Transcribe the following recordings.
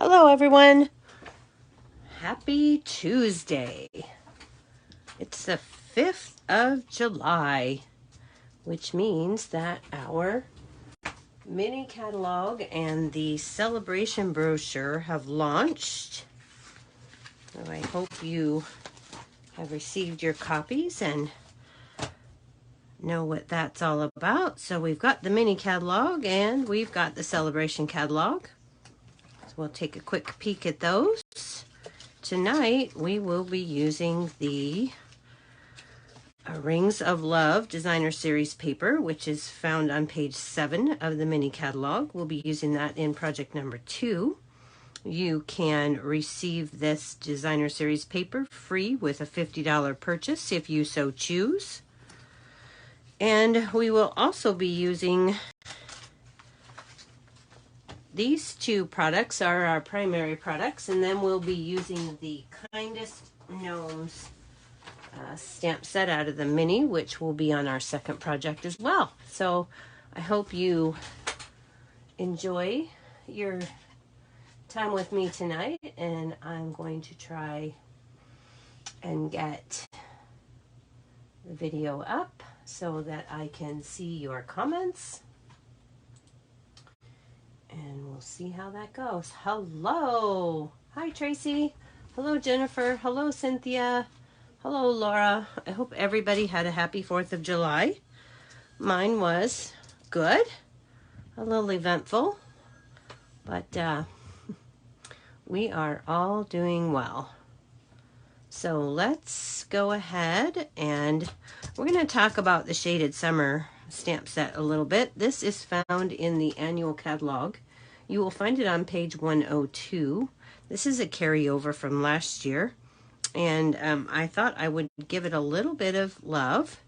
Hello everyone. Happy Tuesday. It's the 5th of July, which means that our mini catalog and the celebration brochure have launched. So I hope you have received your copies and know what that's all about. So we've got the mini catalog and we've got the celebration catalog. So we'll take a quick peek at those. Tonight we will be using the Rings of Love Designer Series paper, which is found on page 7 of the mini catalog. We'll be using that in project number 2. You can receive this Designer Series paper free with a $50 purchase if you so choose. And we will also be using these two products are our primary products, and then we'll be using the Kindest Gnomes stamp set out of the mini, which will be on our second project as well. So I hope you enjoy your time with me tonight, and I'm going to try and get the video up so that I can see your comments. And we'll see how that goes. Hello. Hi, Tracy. Hello, Jennifer. Hello, Cynthia. Hello, Laura. I hope everybody had a happy 4th of July. Mine was good. A little eventful. But we are all doing well. So let's go ahead and we're going to talk about the Shaded Summer stamp set a little bit. This is found in the annual catalog. You will find it on page 102. This is a carryover from last year, and I thought I would give it a little bit of love.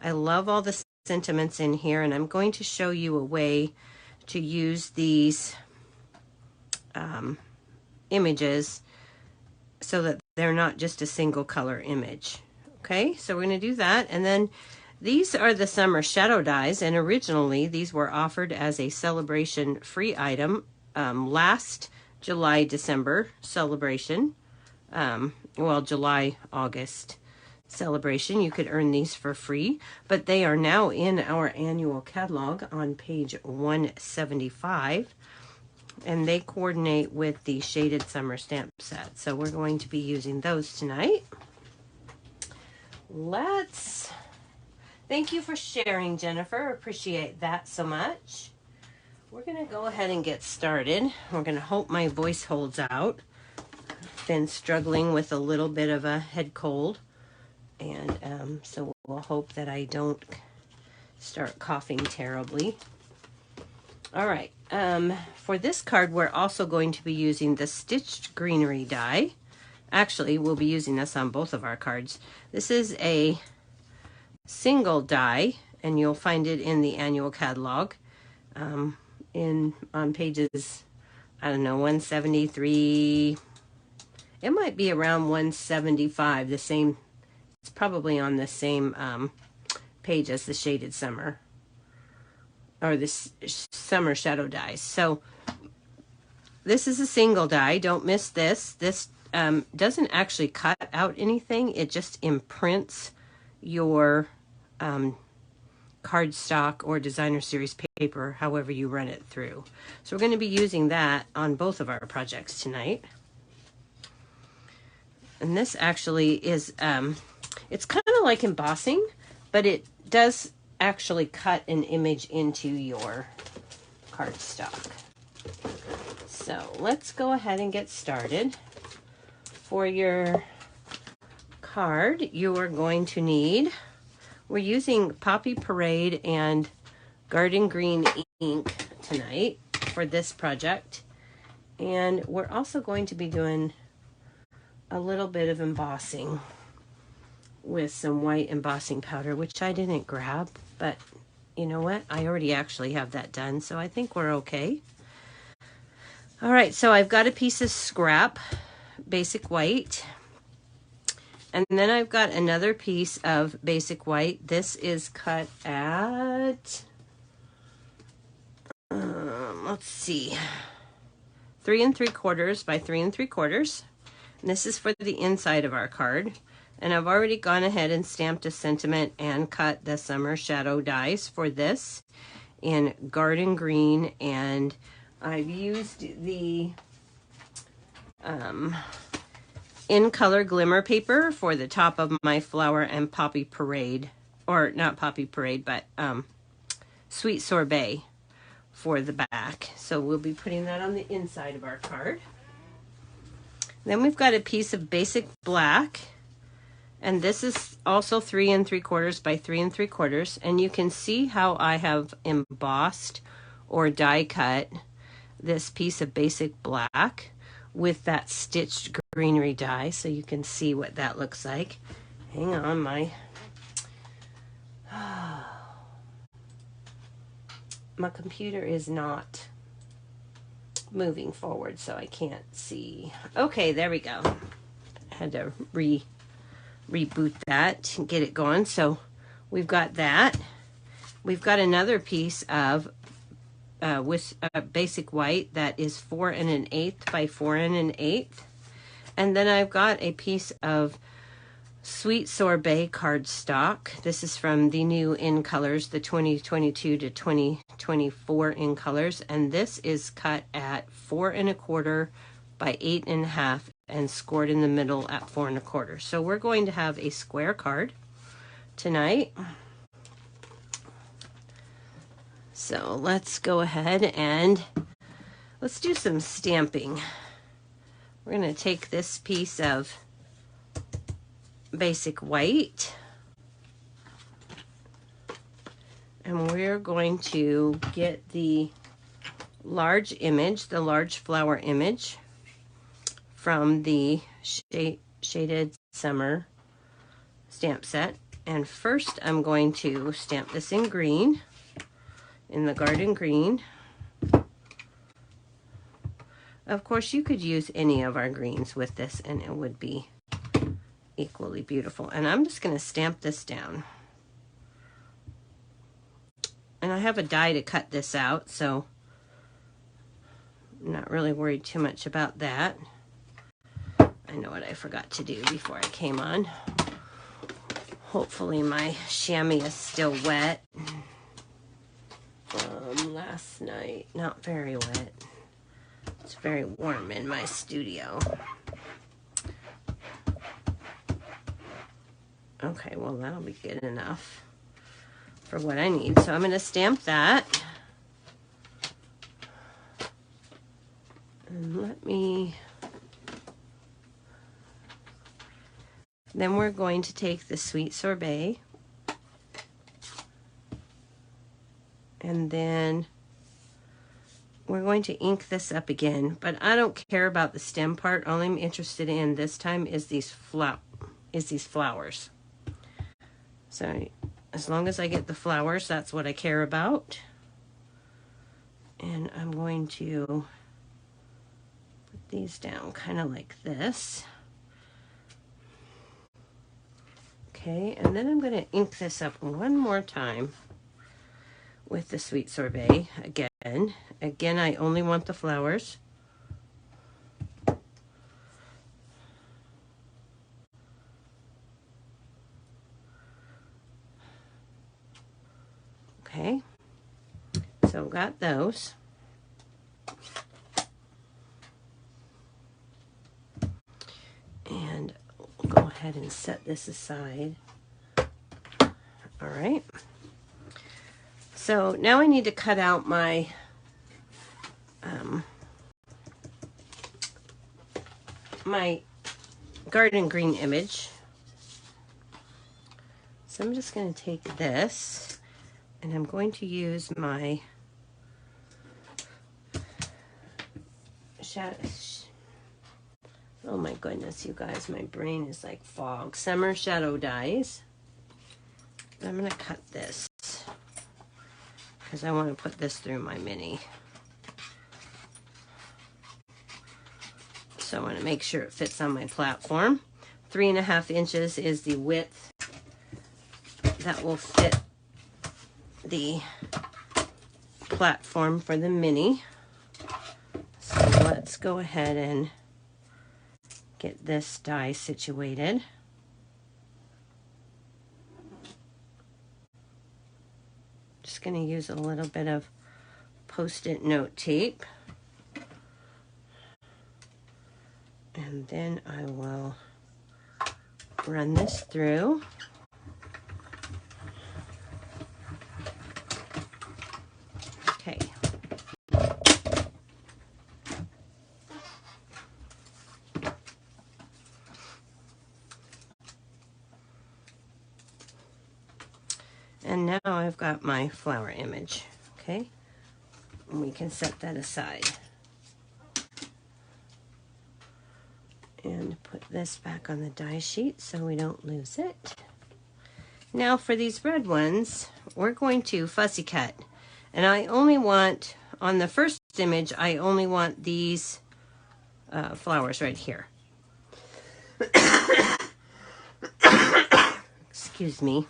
I love all the sentiments in here, and I'm going to show you a way to use these images so that they're not just a single color image. Okay, so we're going to do that, and then these are the summer shadow dies, and originally these were offered as a celebration free item last July-December celebration. July-August celebration. You could earn these for free, but they are now in our annual catalog on page 175, and they coordinate with the Shaded Summer stamp set. So we're going to be using those tonight. Thank you for sharing, Jennifer. Appreciate that so much. We're going to go ahead and get started. We're going to hope my voice holds out. I've been struggling with a little bit of a head cold, and so we'll hope that I don't start coughing terribly. All right. For this card, we're also going to be using the Stitched Greenery die. Actually, we'll be using this on both of our cards. This is a single die, and you'll find it in the annual catalog on pages, I don't know, 173. It might be around 175. The same. It's probably on the same page as the Shaded Summer or the Summer Shadow dies. So this is a single die. Don't miss this. This doesn't actually cut out anything. It just imprints your cardstock or Designer Series paper, however you run it through. So we're going to be using that on both of our projects tonight. And this actually is, it's kind of like embossing, but it does actually cut an image into your cardstock. So let's go ahead and get started. For your card, you are going to need, we're using Poppy Parade and Garden Green ink tonight for this project. And we're also going to be doing a little bit of embossing with some white embossing powder, which I didn't grab, but you know what? I already actually have that done, so I think we're okay. All right, so I've got a piece of scrap, basic white. And then I've got another piece of basic white. This is cut at, let's see, 3 3/4 by 3 3/4. And this is for the inside of our card. And I've already gone ahead and stamped a sentiment and cut the summer shadow dies for this in garden green, and I've used the in color glimmer paper for the top of my flower and poppy parade, or not poppy parade, but sweet sorbet for the back. So we'll be putting that on the inside of our card. Then we've got a piece of basic black, and this is also 3 3/4 by 3 3/4, and you can see how I have embossed or die cut this piece of basic black with that stitched greenery die, so you can see what that looks like. Hang on, my computer is not moving forward, so I can't see. Okay, there we go. I had to reboot that and get it going. So we've got that. We've got another piece of with basic white that is 4 1/8 by 4 1/8, and then I've got a piece of sweet sorbet cardstock. This is from the new in colors, the 2022 to 2024 in colors, and this is cut at 4 1/4 by 8 1/2 and scored in the middle at 4 1/4. So we're going to have a square card tonight. So let's go ahead and let's do some stamping. We're going to take this piece of basic white, and we're going to get the large image, the large flower image from the shaded summer stamp set. And first I'm going to stamp this in green, in the garden green. Of course, you could use any of our greens with this and it would be equally beautiful. And I'm just going to stamp this down. And I have a die to cut this out, so I'm not really worried too much about that. I know what I forgot to do before I came on. Hopefully my chamois is still wet from last night. Not very wet. It's very warm in my studio. Okay, well that'll be good enough for what I need. So I'm going to stamp that. And then we're going to take the sweet sorbet, and then we're going to ink this up again, but I don't care about the stem part. All I'm interested in this time is these flowers. So as long as I get the flowers, that's what I care about. And I'm going to put these down kind of like this. Okay, and then I'm going to ink this up one more time with the sweet sorbet again. Again, I only want the flowers. Okay, so got those. And we'll go ahead and set this aside. All right. So now I need to cut out my my garden green image. So I'm just going to take this and I'm going to use my oh my goodness, you guys, my brain is like fog. Summer shadow dies. I'm going to cut this because I want to put this through my mini. So I want to make sure it fits on my platform. 3 1/2 inches is the width that will fit the platform for the mini. So let's go ahead and get this die situated. Just going to use a little bit of Post-it note tape. And then I will run this through. Okay. And now I've got my flower image, okay? And we can set that aside. And put this back on the die sheet so we don't lose it. Now for these red ones, we're going to fussy cut. And I only want, on the first image, I only want these flowers right here. Excuse me.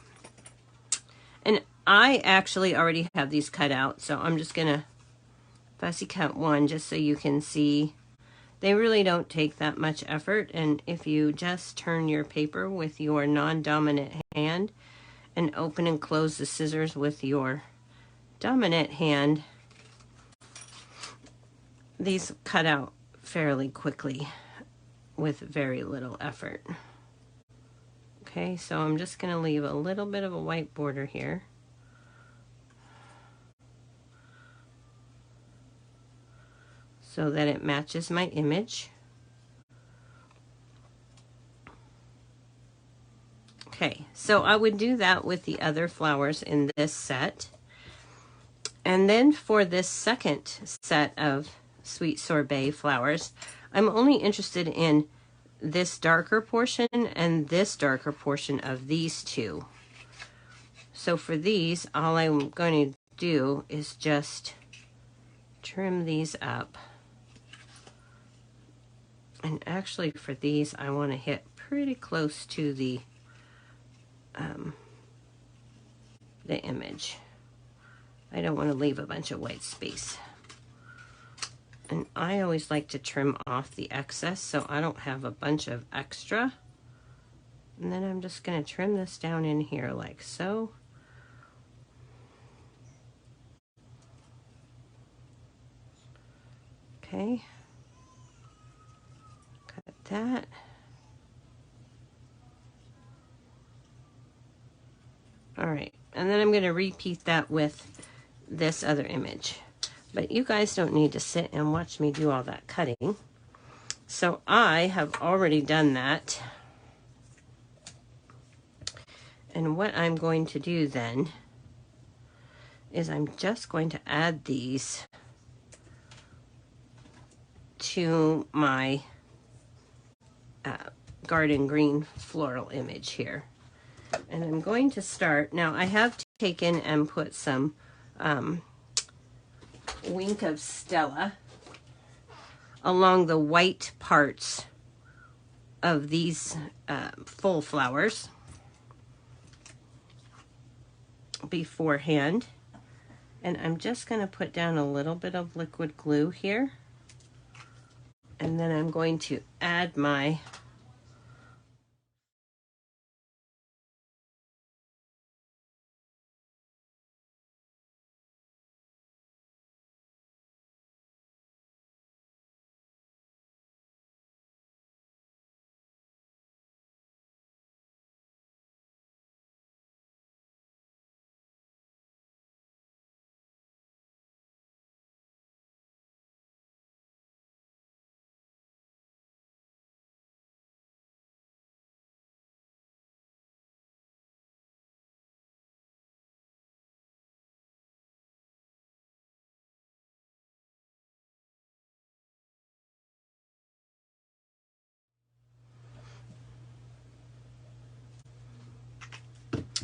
And I actually already have these cut out, so I'm just gonna fussy cut one just so you can see. They really don't take that much effort, and if you just turn your paper with your non-dominant hand and open and close the scissors with your dominant hand, these cut out fairly quickly with very little effort. Okay, so I'm just going to leave a little bit of a white border here. So that it matches my image. Okay, so I would do that with the other flowers in this set. And then for this second set of Sweet Sorbet flowers, I'm only interested in this darker portion and this darker portion of these two. So for these, all I'm going to do is just trim these up. And actually for these, I want to hit pretty close to the image. I don't want to leave a bunch of white space. And I always like to trim off the excess so I don't have a bunch of extra. And then I'm just going to trim this down in here like so. Okay. Cut that. All right, and then I'm going to repeat that with this other image. But you guys don't need to sit and watch me do all that cutting. So I have already done that. And what I'm going to do then is I'm just going to add these to my garden green floral image here. And I'm going to start, now I have taken and put some Wink of Stella along the white parts of these full flowers beforehand. And I'm just going to put down a little bit of liquid glue here. And then I'm going to add my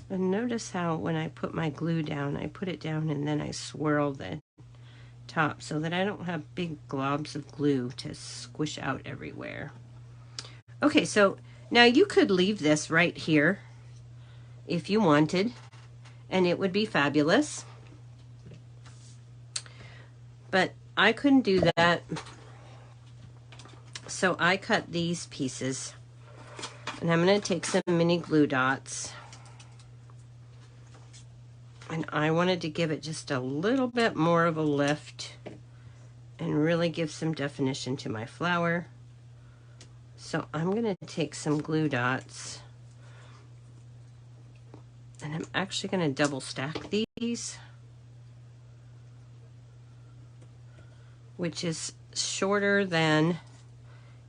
and notice how when I put my glue down, I put it down and then I swirl the top so that I don't have big globs of glue to squish out everywhere. Okay, so now you could leave this right here if you wanted, and it would be fabulous. But I couldn't do that So I cut these pieces, and I'm going to take some mini glue dots, and I wanted to give it just a little bit more of a lift and really give some definition to my flower. So I'm going to take some glue dots, and I'm actually going to double stack these, which is shorter than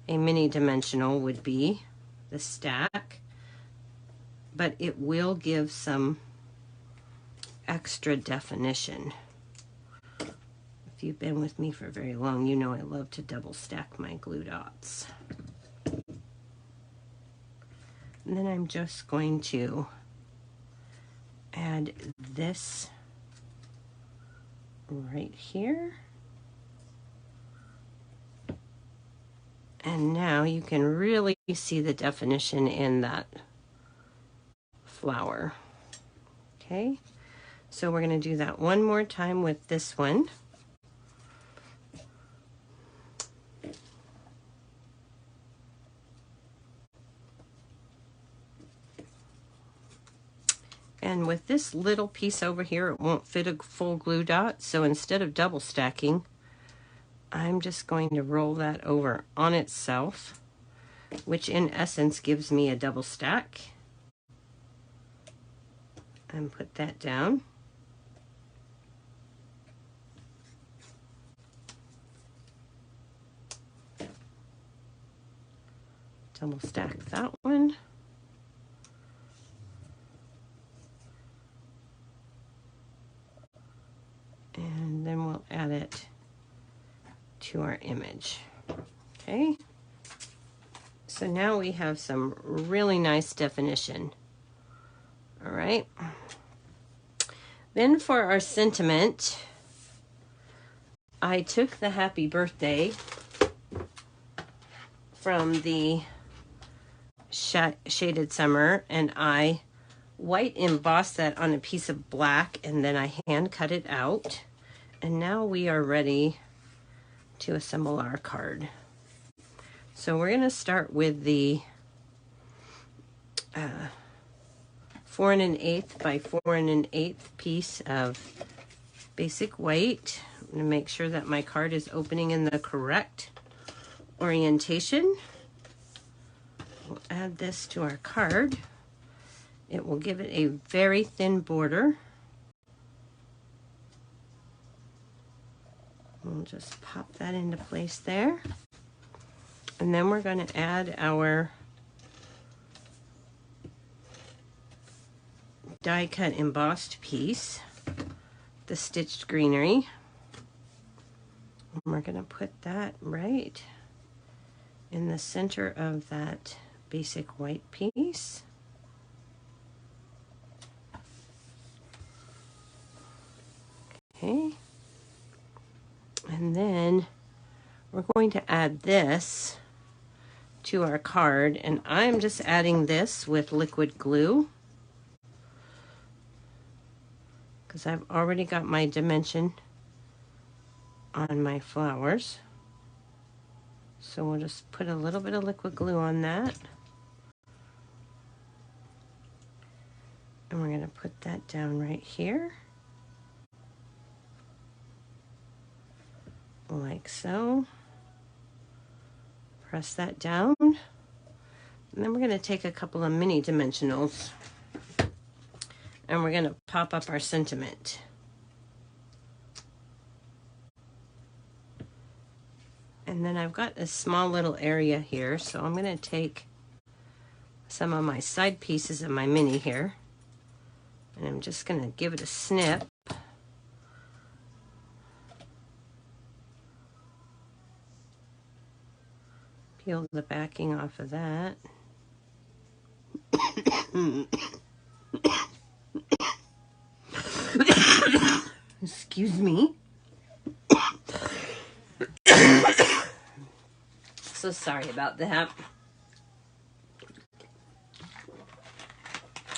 a mini dimensional would be, the stack, but it will give some extra definition. If you've been with me for very long, you know I love to double stack my glue dots. And then I'm just going to add this right here. And now you can really see the definition in that flower. Okay, so we're going to do that one more time with this one. And with this little piece over here, it won't fit a full glue dot. So instead of double stacking, I'm just going to roll that over on itself, which in essence gives me a double stack. And put that down. Double stack that one. And then we'll add it to our image. Okay. So now we have some really nice definition. All right. Then for our sentiment, I took the happy birthday from the Shaded Summer, and I white embossed that on a piece of black, and then I hand cut it out. And now we are ready to assemble our card. So we're going to start with the 4 1/8 by 4 1/8 piece of basic white. I'm going to make sure that my card is opening in the correct orientation. We'll add this to our card. It will give it a very thin border. We'll just pop that into place there. And then we're going to add our die cut embossed piece, the stitched greenery. And we're going to put that right in the center of that basic white piece. Okay. And then we're going to add this to our card, and I'm just adding this with liquid glue because I've already got my dimension on my flowers. So we'll just put a little bit of liquid glue on that. And we're going to put that down right here. Like so. Press that down. And then we're going to take a couple of mini dimensionals and we're going to pop up our sentiment. And then I've got a small little area here, so I'm going to take some of my side pieces of my mini here, and I'm just going to give it a snip. Peel the backing off of that. Excuse me. So sorry about that.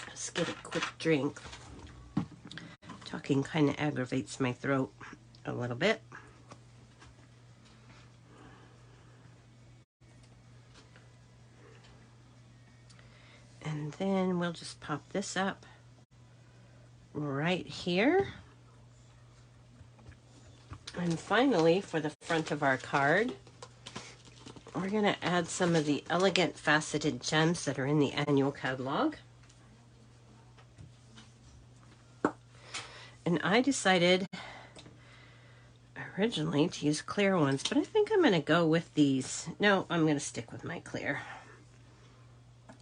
Let's get a quick drink. Talking kind of aggravates my throat a little bit. And then we'll just pop this up right here. And finally, for the front of our card, we're going to add some of the elegant faceted gems that are in the annual catalog. And I decided originally to use clear ones, but I think I'm going to go with these. No, I'm going to stick with my clear.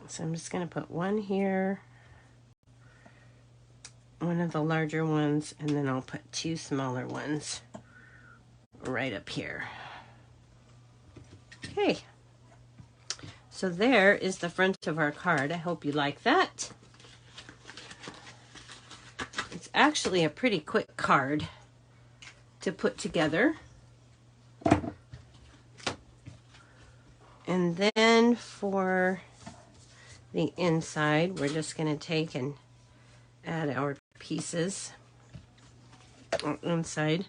So I'm just going to put one here, one of the larger ones, and then I'll put two smaller ones right up here. Okay, so there is the front of our card. I hope you like that. It's actually a pretty quick card to put together. And then for the inside, we're just going to take and add our pieces inside.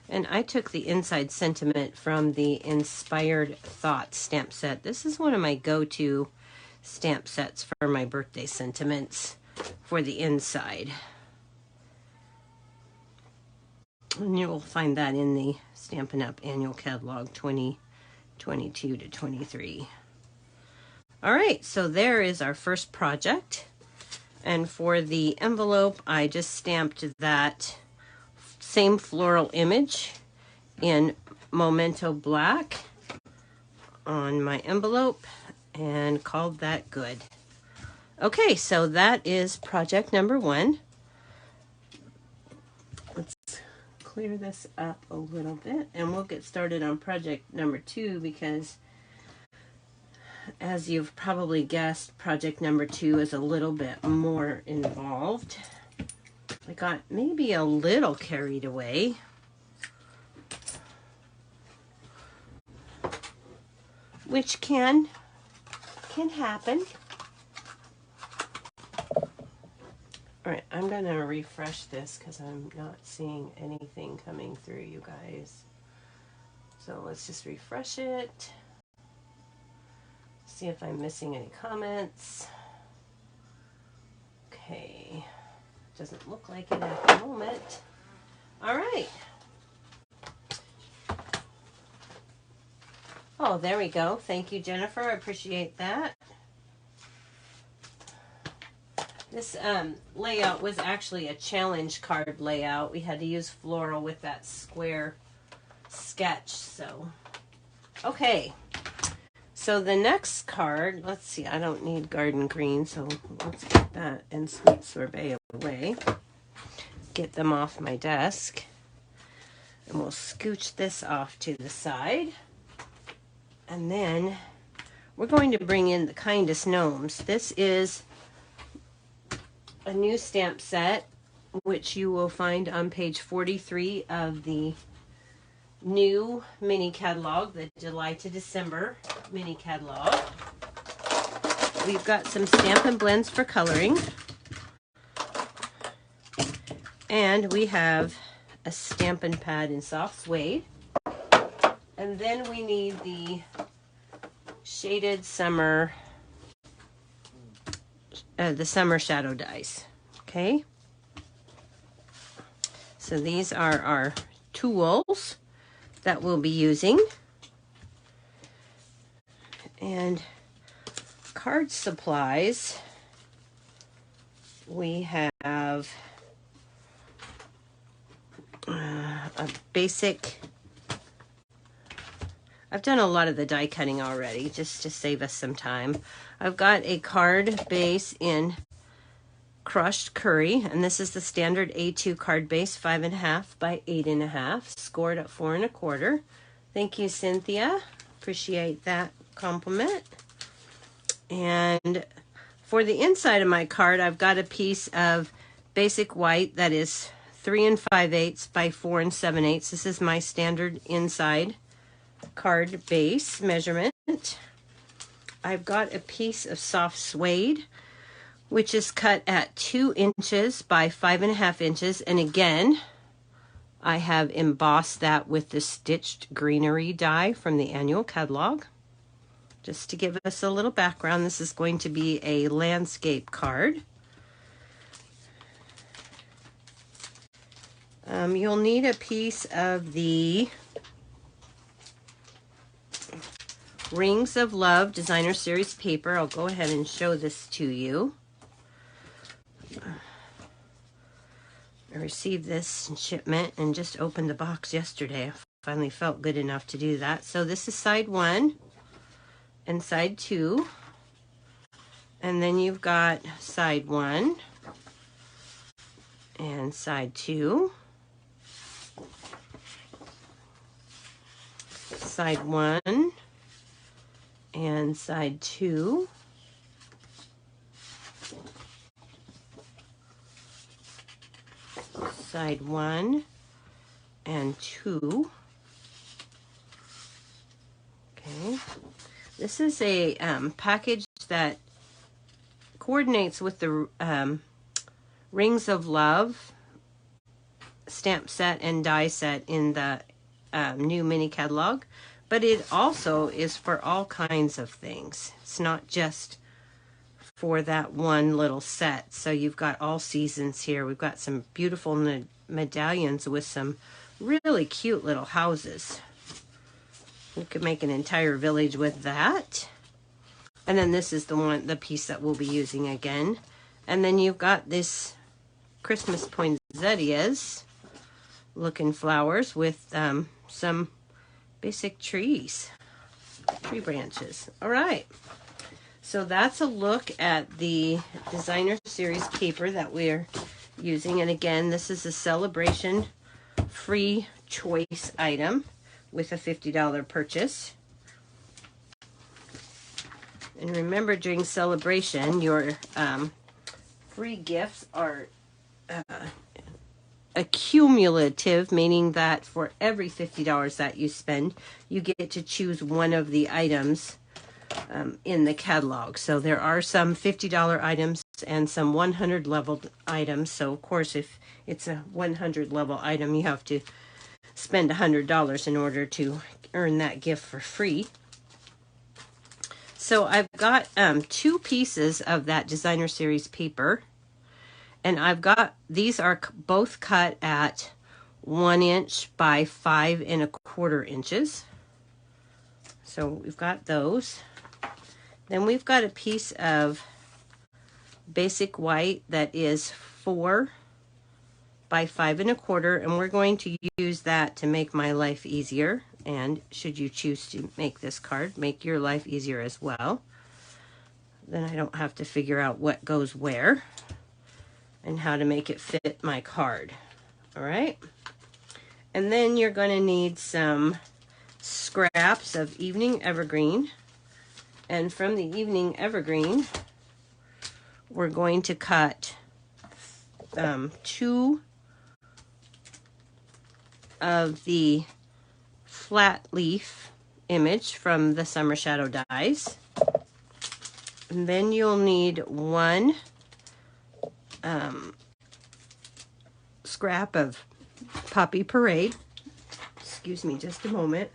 And I took the inside sentiment from the Inspired Thoughts stamp set. This is one of my go-to stamp sets for my birthday sentiments for the inside. And you'll find that in the Stampin' Up! Annual Catalog 2022 to 23. All right, so there is our first project. And for the envelope, I just stamped that same floral image in Memento Black on my envelope and called that good. Okay, so that is project number 1. Let's clear this up a little bit and we'll get started on project number 2 because, as you've probably guessed, project number 2 is a little bit more involved. I got maybe a little carried away. Which can happen. All right, I'm going to refresh this because I'm not seeing anything coming through, you guys. So let's just refresh it. See if I'm missing any comments. Okay. Doesn't look like it at the moment. All right. Oh, there we go. Thank you, Jennifer. I appreciate that. This layout was actually a challenge card layout. We had to use floral with that square sketch. So, okay. So the next card, let's see, I don't need garden green, so let's get that and Sweet Sorbet away. Get them off my desk. And we'll scooch this off to the side. And then we're going to bring in the Kindest Gnomes. This is a new stamp set, which you will find on page 43 of the new mini catalog, the July to December mini catalog. We've got some Stampin' Blends for coloring. And we have a Stampin' Pad in soft suede. And then we need the shaded summer, the summer shadow dies. Okay. So these are our tools that we'll be using. And card supplies, we have a basic, I've done a lot of the die cutting already just to save us some time. I've got a card base in crushed curry, and this is the standard A2 card base, 5.5 by 8.5, scored at 4 1/4. Thank you, Cynthia. Appreciate that compliment. And for the inside of my card, I've got a piece of basic white that is 3 5/8 by 4 7/8. This is my standard inside card base measurement. I've got a piece of soft suede, which is cut at 2 inches by 5.5 inches. And again, I have embossed that with the stitched greenery die from the annual catalog. Just to give us a little background, this is going to be a landscape card. You'll need a piece of the Rings of Love Designer Series paper. I'll go ahead and show this to you. I received this in shipment and just opened the box yesterday. I finally felt good enough to do that. So this is side 1 and side 2. And then you've got side 1 and side 2. Side 1 and side 2. Side 1 and 2. Okay. This is a package that coordinates with the Rings of Love stamp set and die set in the new mini catalog, but it also is for all kinds of things. It's not just for that one little set. So you've got all seasons here. We've got some beautiful medallions with some really cute little houses. You could make an entire village with that. And then this is the piece that we'll be using again. And then you've got this Christmas poinsettias looking flowers with some basic tree branches. All right. So that's a look at the designer series paper that we're using. And again, this is a celebration free choice item with a $50 purchase. And remember, during celebration, your free gifts are accumulative, meaning that for every $50 that you spend, you get to choose one of the items in the catalog. So there are some $50 items and some 100 leveled items. So of course, if it's a 100 level item, you have to spend $100 in order to earn that gift for free. So I've got 2 pieces of that designer series paper, and I've got, these are both cut at 1 inch by 5 1/4 inches. So we've got those. Then we've got a piece of basic white that is 4 by 5 1/4, and we're going to use that to make my life easier. And should you choose to make this card, make your life easier as well. Then I don't have to figure out what goes where and how to make it fit my card. All right. And then you're going to need some scraps of evening evergreen. And from the evening evergreen, we're going to cut 2 of the flat leaf image from the Summer Shadow dies. And then you'll need 1 scrap of Poppy Parade. Excuse me just a moment.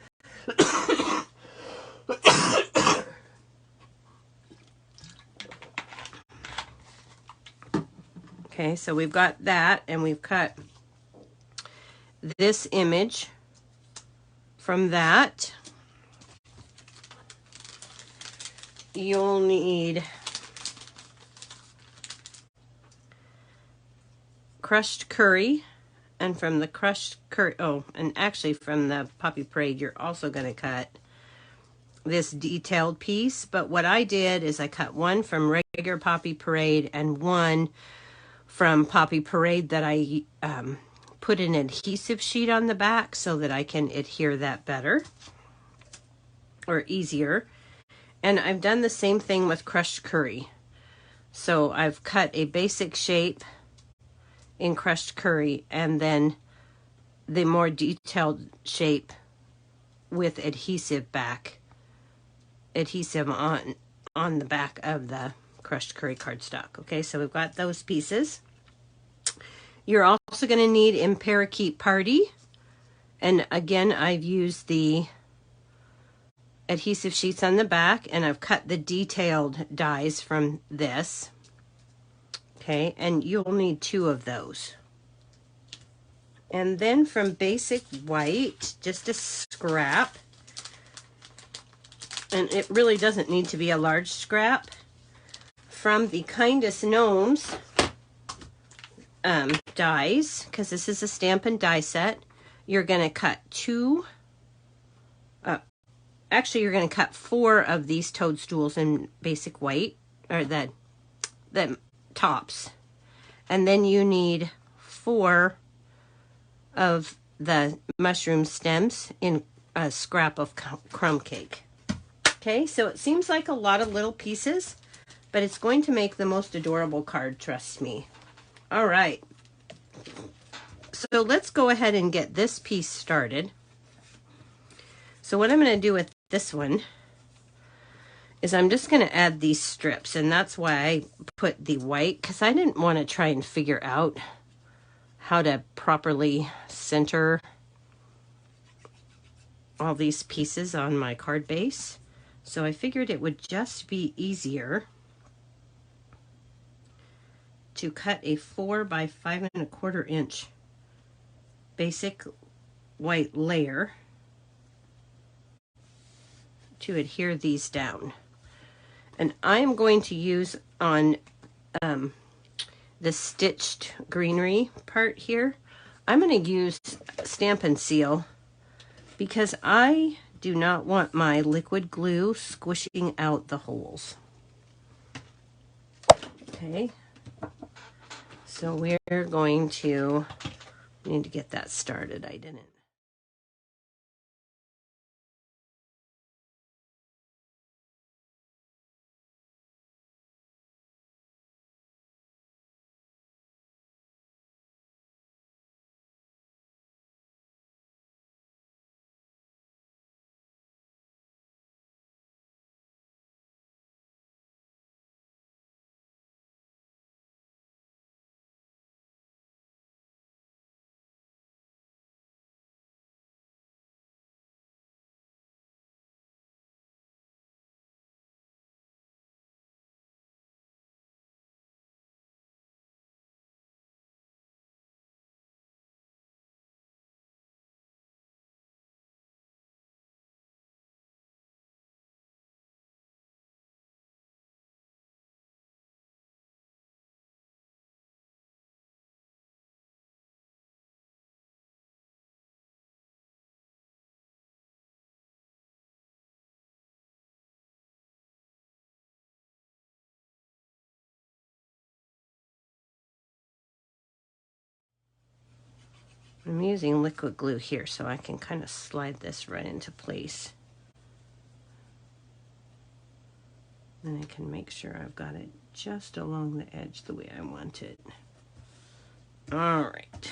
Okay, so we've got that, and we've cut this image from that. You'll need crushed curry, and from the crushed curry, and actually from the Poppy Parade, you're also going to cut this detailed piece. But what I did is I cut 1 from regular Poppy Parade and 1 from Poppy Parade that I put an adhesive sheet on the back so that I can adhere that better or easier. And I've done the same thing with crushed curry. So I've cut a basic shape in crushed curry and then the more detailed shape with adhesive on the back of the crushed curry cardstock. Okay, so we've got those pieces. You're also going to need in Parakeet Party. And again, I've used the adhesive sheets on the back, and I've cut the detailed dies from this. Okay, and you'll need 2 of those. And then from Basic White, just a scrap. And it really doesn't need to be a large scrap. From the Kindest Gnomes dies, because this is a Stampin' die set, you're going to cut 2, actually you're going to cut 4 of these toadstools in Basic White, or the tops. And then you need 4 of the mushroom stems in a scrap of crumb cake. Okay, so it seems like a lot of little pieces, but it's going to make the most adorable card, trust me. All right. So let's go ahead and get this piece started. So what I'm going to do with this one is I'm just going to add these strips, and that's why I put the white, because I didn't want to try and figure out how to properly center all these pieces on my card base. So I figured it would just be easier to cut a 4 by 5 1/4 inch basic white layer to adhere these down. And I'm going to use on the stitched greenery part here, I'm going to use Stampin' Seal, because I do not want my liquid glue squishing out the holes. Okay, so we're going to need to get that started. I didn't. I'm using liquid glue here so I can kind of slide this right into place. And I can make sure I've got it just along the edge the way I want it. All right.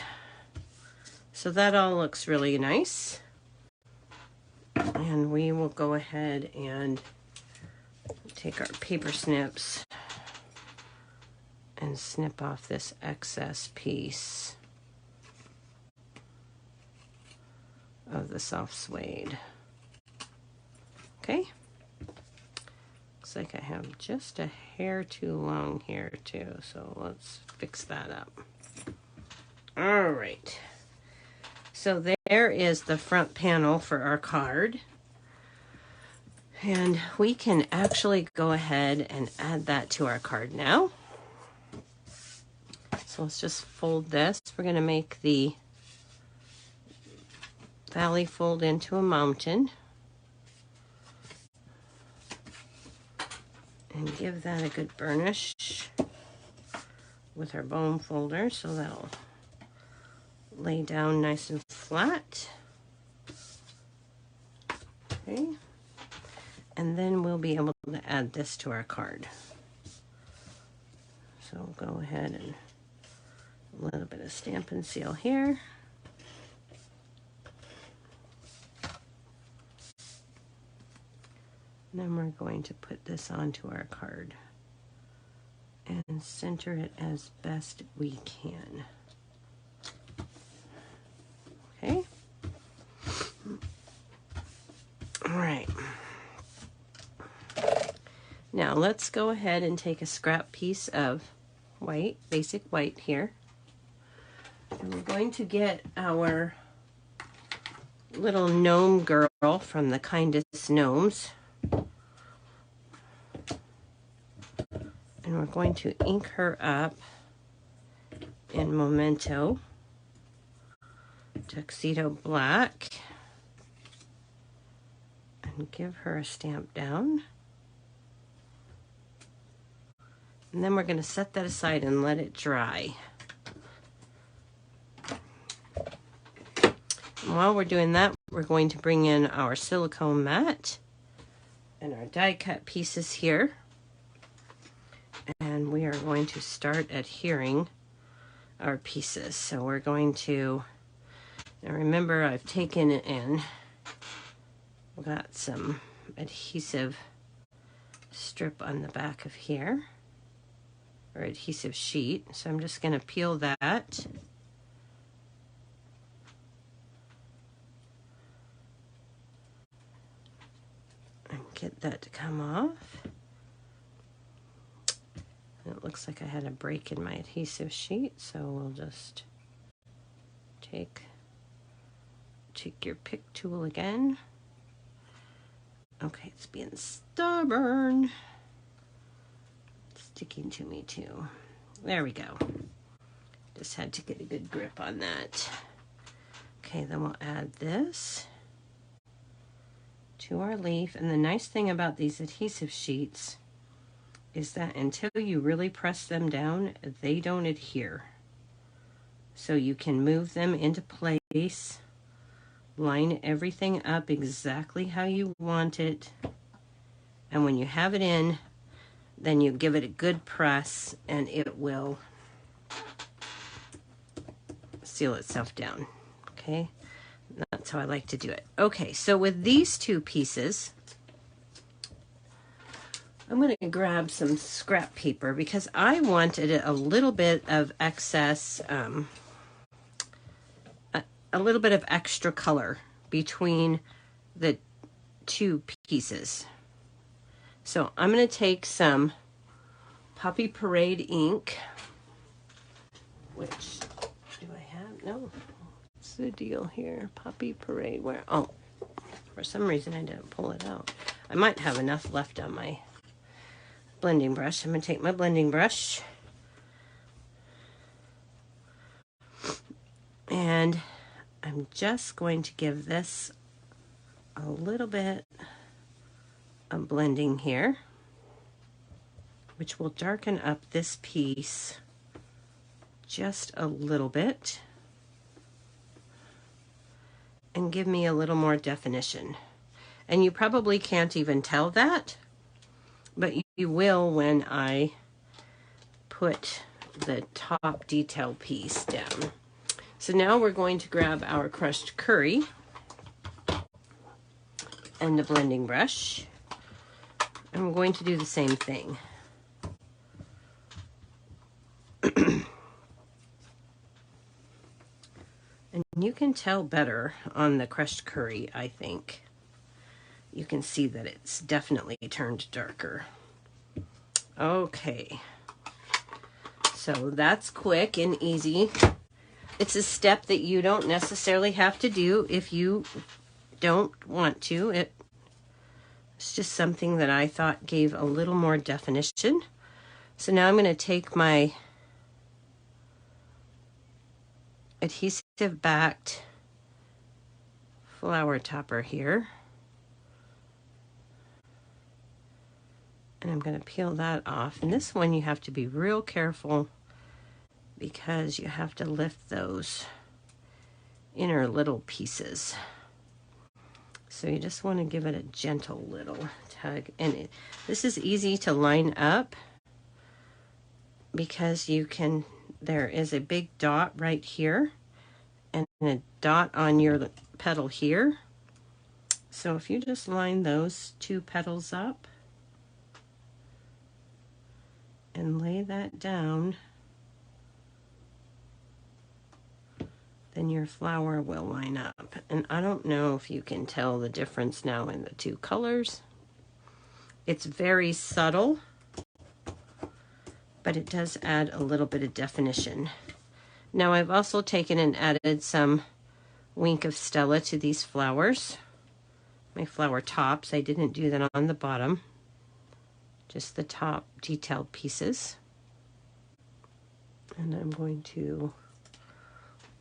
So that all looks really nice. And we will go ahead and take our paper snips and snip off this excess piece of the soft suede. Okay. Looks like I have just a hair too long here too, so let's fix that up. All right. So there is the front panel for our card. And we can actually go ahead and add that to our card now. So let's just fold this. We're going to make the valley fold into a mountain. And give that a good burnish with our bone folder so that'll lay down nice and flat. Okay. And then we'll be able to add this to our card. So go ahead and a little bit of Stampin' Seal here. And then we're going to put this onto our card and center it as best we can. Okay. All right. Now let's go ahead and take a scrap piece of white, basic white here. And we're going to get our little gnome girl from the Kindest Gnomes. And we're going to ink her up in Memento Tuxedo Black and give her a stamp down. And then we're going to set that aside and let it dry. And while we're doing that, we're going to bring in our silicone mat and our die cut pieces here. And we are going to start adhering our pieces. So we're going to, now remember I've taken it in, got some adhesive strip on the back of here, or adhesive sheet. So I'm just going to peel that. And get that to come off. It looks like I had a break in my adhesive sheet, so we'll just take your pick tool again. Okay, it's being stubborn. It's sticking to me too. There we go. Just had to get a good grip on that. Okay, then we'll add this to our leaf. And the nice thing about these adhesive sheets is that until you really press them down, they don't adhere. So you can move them into place, line everything up exactly how you want it, and when you have it in, then you give it a good press and it will seal itself down. Okay, that's how I like to do it. Okay, so with these two pieces, I'm going to grab some scrap paper because I wanted a little bit of excess, a little bit of extra color between the two pieces. So I'm going to take some Poppy Parade ink, which do I have? No. What's the deal here? Poppy Parade, where? Oh, for some reason I didn't pull it out. I might have enough left on my blending brush. I'm going to take my blending brush and I'm just going to give this a little bit of blending here, which will darken up this piece just a little bit and give me a little more definition. And you probably can't even tell that, but you will when I put the top detail piece down. So now we're going to grab our crushed curry and the blending brush, and we're going to do the same thing. And you can tell better on the crushed curry, I think. You can see that it's definitely turned darker. Okay, so that's quick and easy. It's a step that you don't necessarily have to do if you don't want to. It's just something that I thought gave a little more definition. So now I'm going to take my adhesive backed flower topper here, and I'm going to peel that off. And this one you have to be real careful because you have to lift those inner little pieces. So you just want to give it a gentle little tug. And this is easy to line up because you can, there is a big dot right here and a dot on your petal here. So if you just line those two petals up and lay that down, then your flower will line up. And I don't know if you can tell the difference now in the two colors. It's very subtle, but it does add a little bit of definition. Now I've also taken and added some Wink of Stella to these flowers. My flower tops, I didn't do that on the bottom, just the top detailed pieces. And I'm going to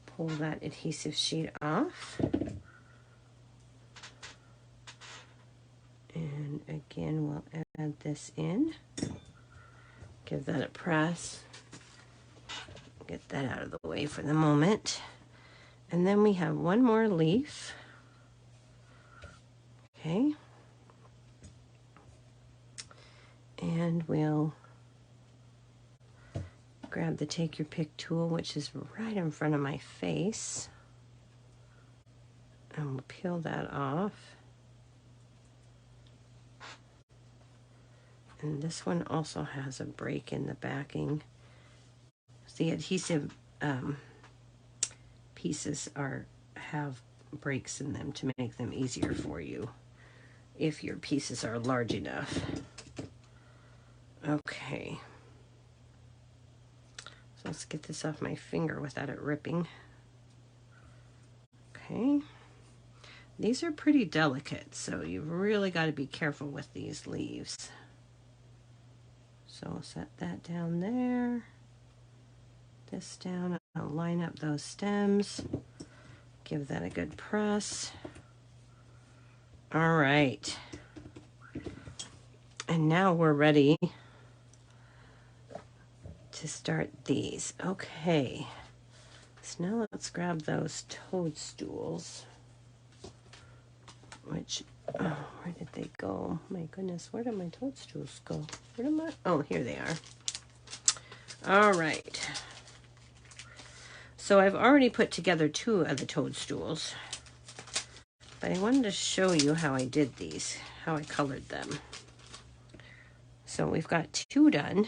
pull that adhesive sheet off. And again, we'll add this in. Give that a press. Get that out of the way for the moment. And then we have one more leaf. Okay. And we'll grab the Take Your Pick tool, which is right in front of my face. And we'll peel that off. And this one also has a break in the backing. The adhesive pieces have breaks in them to make them easier for you if your pieces are large enough. Okay. So let's get this off my finger without it ripping. Okay. These are pretty delicate, so you've really got to be careful with these leaves. So I'll set that down there. This down. I'll line up those stems. Give that a good press. All right. And now we're ready to start these. Okay. So now let's grab those toadstools. Which, oh, where did they go? My goodness, where did my toadstools go? Where am I? Oh, here they are. All right. So I've already put together two of the toadstools, but I wanted to show you how I did these, how I colored them. So we've got two done,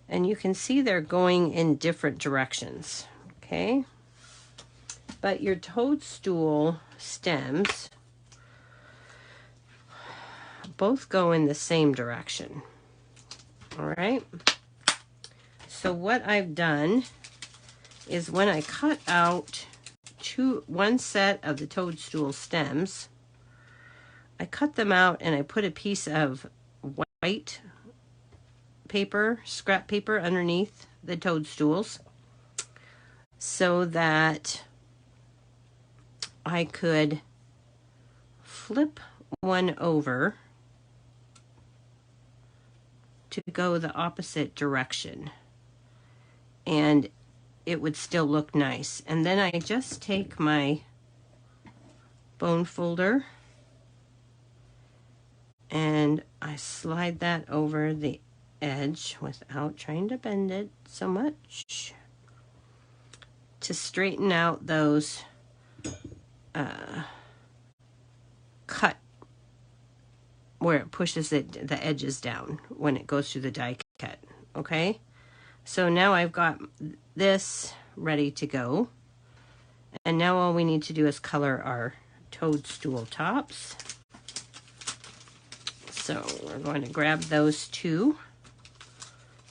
and you can see they're going in different directions, okay? But your toadstool stems both go in the same direction, all right? So what I've done is when I cut out one set of the toadstool stems, I cut them out and I put a piece of white paper, scrap paper underneath the toadstools so that I could flip one over to go the opposite direction, and it would still look nice. And then I just take my bone folder and I slide that over the edge without trying to bend it so much to straighten out those cut where it pushes the edges down when it goes through the die cut. Okay, so now I've got this ready to go, and now all we need to do is color our toadstool tops. So we're going to grab those two,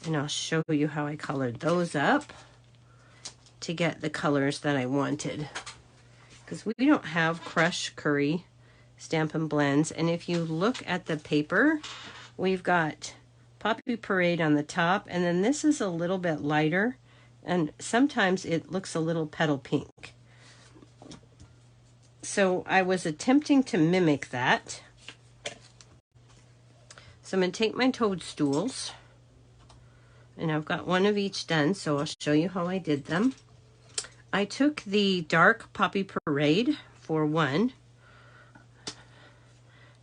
and I'll show you how I colored those up to get the colors that I wanted, because we don't have Crush Curry Stampin' Blends. And if you look at the paper, we've got Poppy Parade on the top, and then this is a little bit lighter, and sometimes it looks a little petal pink. So I was attempting to mimic that. So I'm going to take my toadstools, and I've got one of each done, so I'll show you how I did them. I took the dark Poppy Parade for one,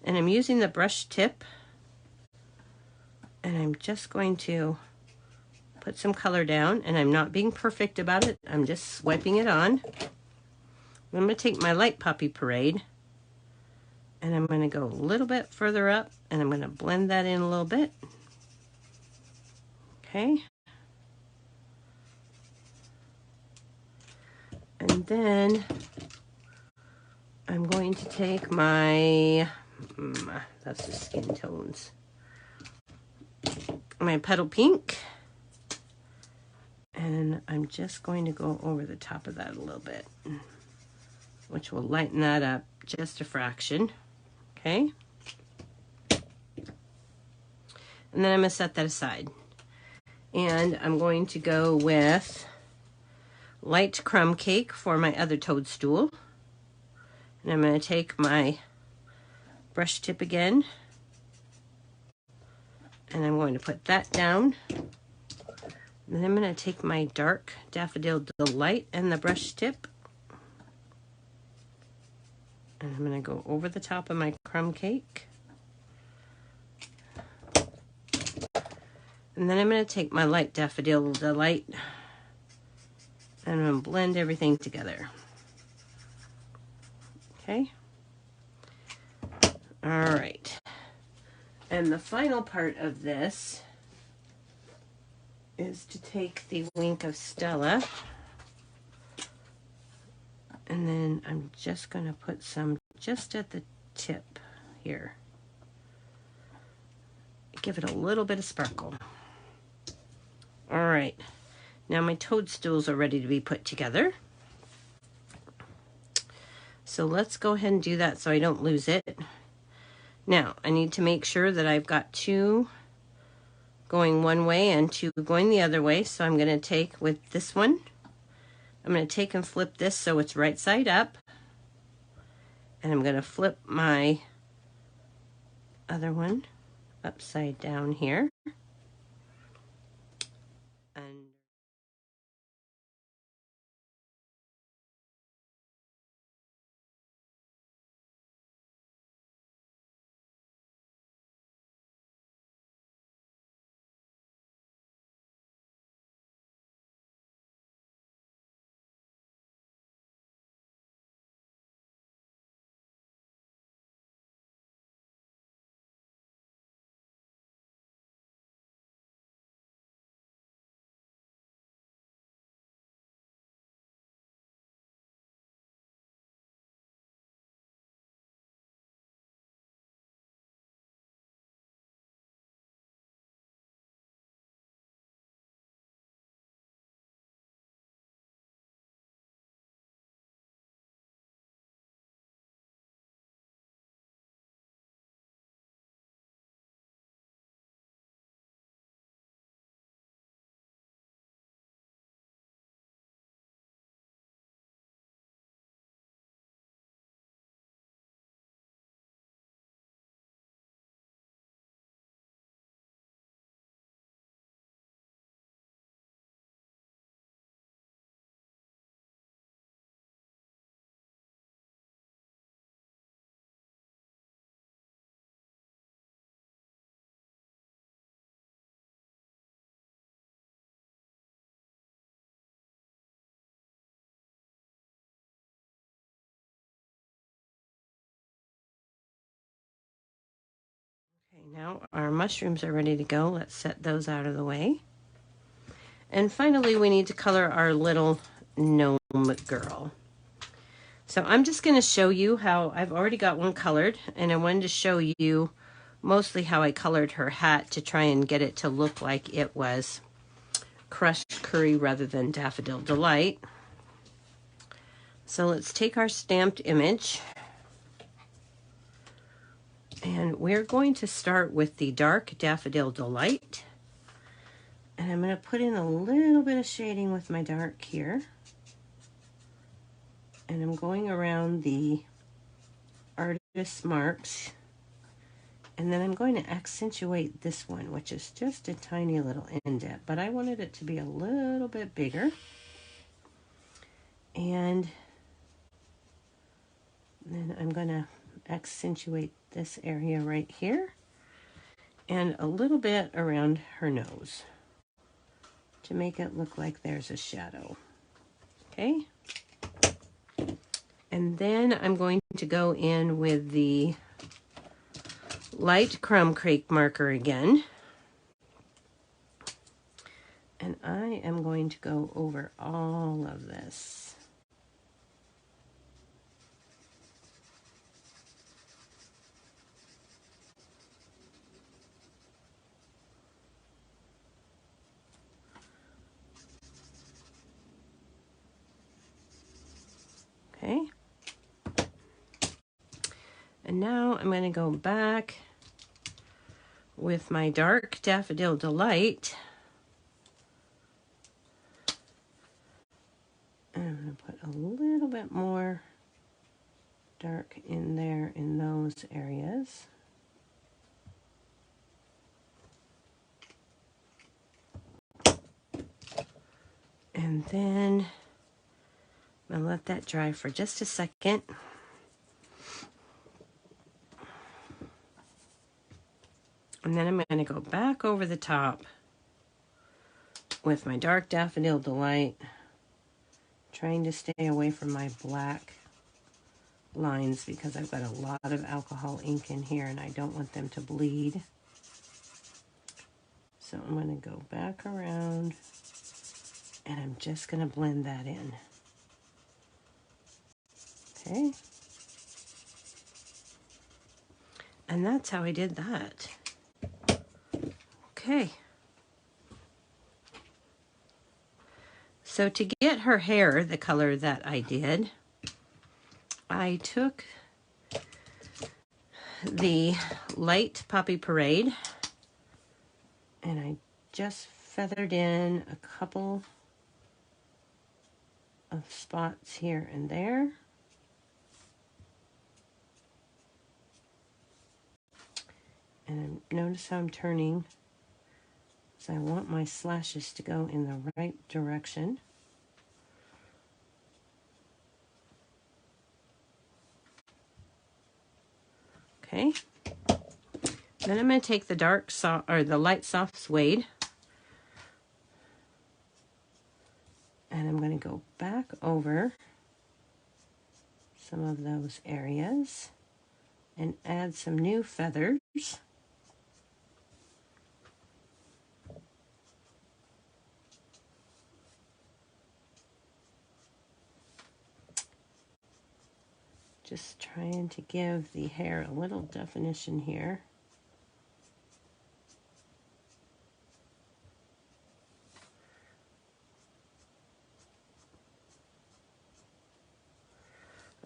and I'm using the brush tip, and I'm just going to put some color down, and I'm not being perfect about it. I'm just swiping it on. I'm going to take my light Poppy Parade, and I'm going to go a little bit further up, and I'm going to blend that in a little bit. Okay. And then I'm going to take my, that's the skin tones, my Petal Pink, and I'm just going to go over the top of that a little bit, which will lighten that up just a fraction, okay? And then I'm going to set that aside. And I'm going to go with light crumb cake for my other toadstool. And I'm going to take my brush tip again, and I'm going to put that down. And then I'm going to take my dark Daffodil Delight and the brush tip, and I'm going to go over the top of my crumb cake. And then I'm going to take my light Daffodil Delight, and I'm going to blend everything together. Okay. All right. And the final part of this is to take the Wink of Stella, and then I'm just going to put some just at the tip here. Give it a little bit of sparkle. All right. Now my toadstools are ready to be put together. So let's go ahead and do that so I don't lose it. Now, I need to make sure that I've got two going one way and two going the other way. So I'm going to take with this one, I'm going to take and flip this so it's right side up. And I'm going to flip my other one upside down here. And okay, now our mushrooms are ready to go. Let's set those out of the way. And finally, we need to color our little gnome girl. So I'm just going to show you how I've already got one colored, and I wanted to show you mostly how I colored her hat to try and get it to look like it was crushed curry rather than Daffodil Delight. So let's take our stamped image, and we're going to start with the dark Daffodil Delight. And I'm going to put in a little bit of shading with my dark here. And I'm going around the artist's marks. And then I'm going to accentuate this one, which is just a tiny little indent. But I wanted it to be a little bit bigger. And then I'm going to accentuate this area right here. And a little bit around her nose, to make it look like there's a shadow. Okay. And then I'm going to go in with the light crumb cake marker again. And I am going to go over all of this. Okay. And now I'm going to go back with my dark Daffodil Delight. And I'm going to put a little bit more dark in there in those areas. And then I'm going to let that dry for just a second. And then I'm going to go back over the top with my dark Daffodil Delight, trying to stay away from my black lines because I've got a lot of alcohol ink in here and I don't want them to bleed. So I'm going to go back around and I'm just going to blend that in. Okay. And that's how I did that. Okay. So to get her hair the color that I did, I took the light Poppy Parade and I just feathered in a couple of spots here and there. And notice how I'm turning. So I want my slashes to go in the right direction. Okay. Then I'm going to take the the light soft suede, and I'm going to go back over some of those areas and add some new feathers. Just trying to give the hair a little definition here.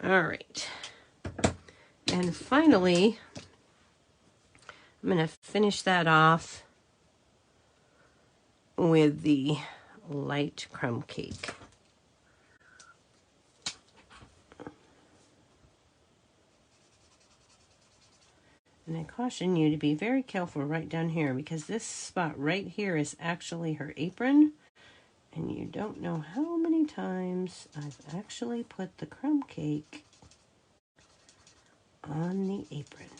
All right. And finally, I'm going to finish that off with the light crumb cake. And I caution you to be very careful right down here because this spot right here is actually her apron. And you don't know how many times I've actually put the crumb cake on the apron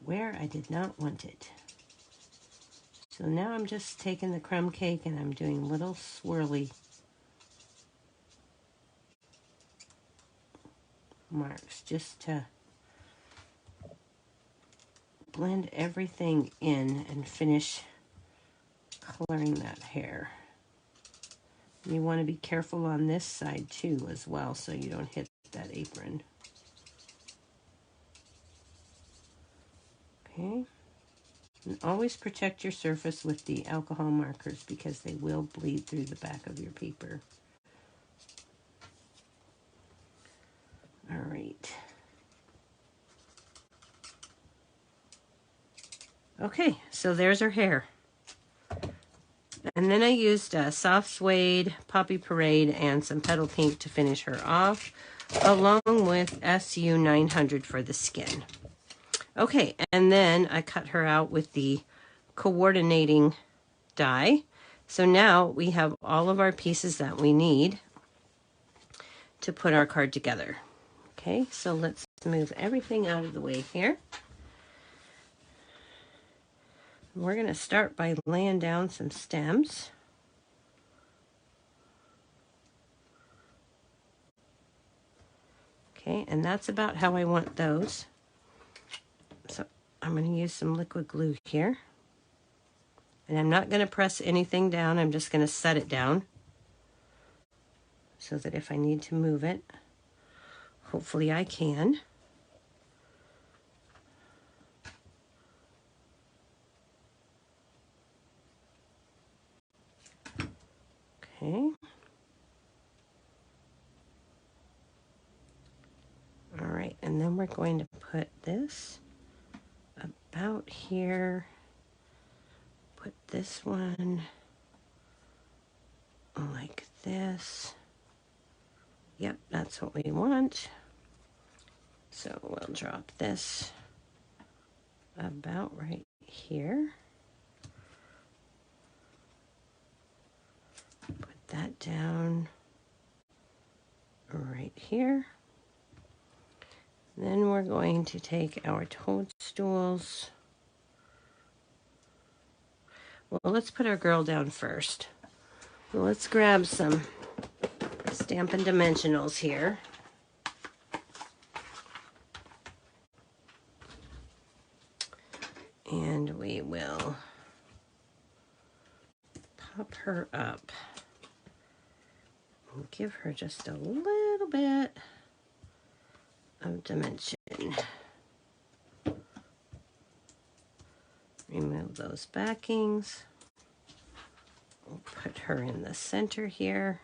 where I did not want it. So now I'm just taking the crumb cake and I'm doing little swirly marks just to blend everything in and finish coloring that hair. You want to be careful on this side too as well so you don't hit that apron. Okay. And always protect your surface with the alcohol markers because they will bleed through the back of your paper. All right. Okay, so there's her hair. And then I used soft suede, Poppy Parade, and some petal pink to finish her off, along with SU 900 for the skin. Okay, and then I cut her out with the coordinating die. So now we have all of our pieces that we need to put our card together. Okay, so let's move everything out of the way here. We're going to start by laying down some stems. Okay, and that's about how I want those. So I'm going to use some liquid glue here. And I'm not going to press anything down. I'm just going to set it down so that if I need to move it, hopefully I can. Okay. And then we're going to put this about here. Put this one like this. Yep, that's what we want. So we'll drop this about right here. Put that down right here. Then we're going to take our toadstools. Well, let's put our girl down first. So let's grab some Stampin' Dimensionals here. And we will pop her up and give her just a little bit of dimension. Remove those backings. We'll put her in the center here.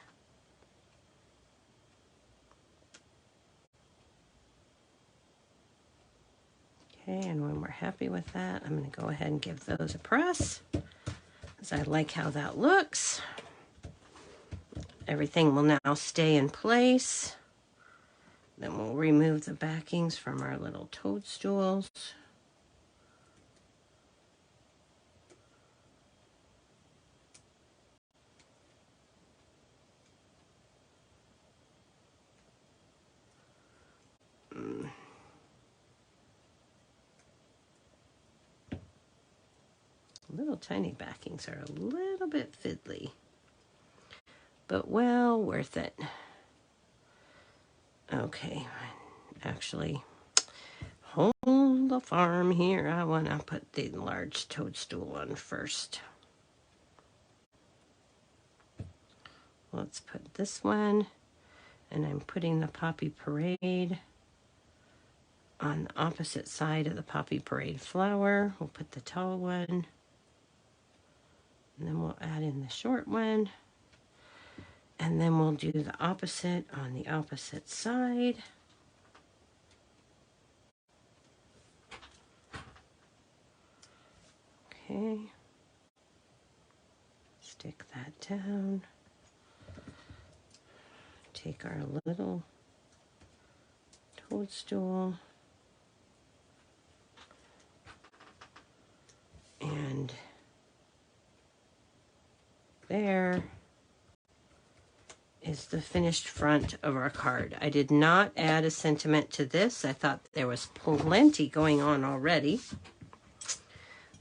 Okay, and when we're happy with that, I'm going to go ahead and give those a press, because I like how that looks. Everything will now stay in place. Then we'll remove the backings from our little toadstools. Little tiny backings are a little bit fiddly, but well worth it. Okay, actually, hold the farm here. I want to put the large toadstool on first. Let's put this one, and I'm putting the Poppy Parade on the opposite side of the Poppy Parade flower. We'll put the tall one, and then we'll add in the short one, and then we'll do the opposite on the opposite side. Okay, stick that down. Take our little toadstool and there is the finished front of our card. I did not add a sentiment to this. I thought there was plenty going on already.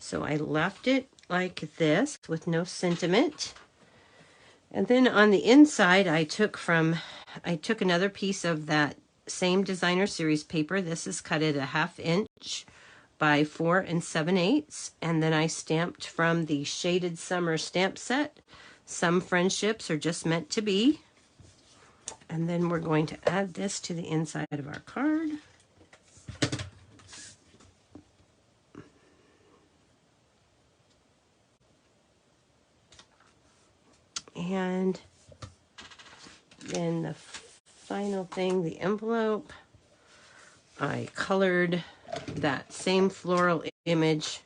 So I left it like this with no sentiment. And then on the inside, I took another piece of that same designer series paper. This is cut at 1/2 inch by 4 7/8. And then I stamped from the Shaded Summer stamp set. Some friendships are just meant to be. And then we're going to add this to the inside of our card. And then the final thing, the envelope, I colored that same floral image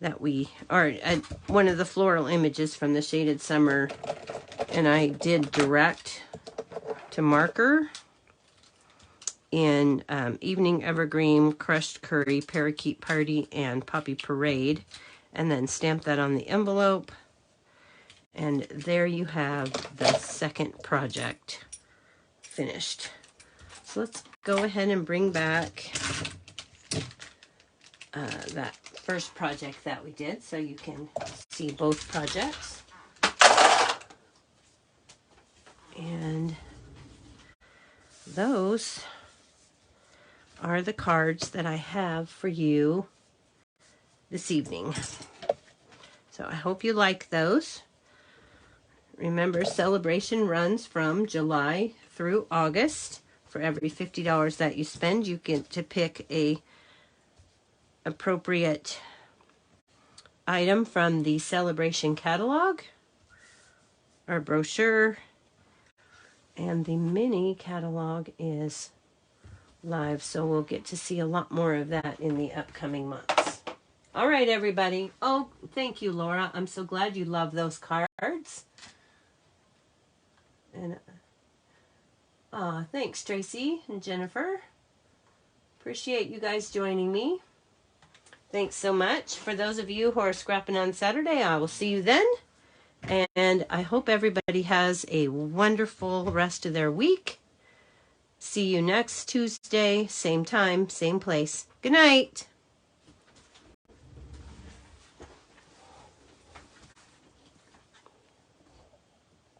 that one of the floral images from the Shaded Summer, and I did direct to marker in Evening Evergreen, Crushed Curry, Parakeet Party, and Poppy Parade, and then stamped that on the envelope. And there you have the second project finished. So let's go ahead and bring back that first project that we did so you can see both projects. And those are the cards that I have for you this evening. So I hope you like those. Remember, celebration runs from July through August. For every $50 that you spend, you get to pick a appropriate item from the celebration catalog or brochure. And the mini catalog is live, so we'll get to see a lot more of that in the upcoming months. All right, everybody. Oh, thank you, Laura. I'm so glad you love those cards. And thanks, Tracy and Jennifer. Appreciate you guys joining me. Thanks so much. For those of you who are scrapping on Saturday, I will see you then. And I hope everybody has a wonderful rest of their week. See you next Tuesday, same time, same place. Good night.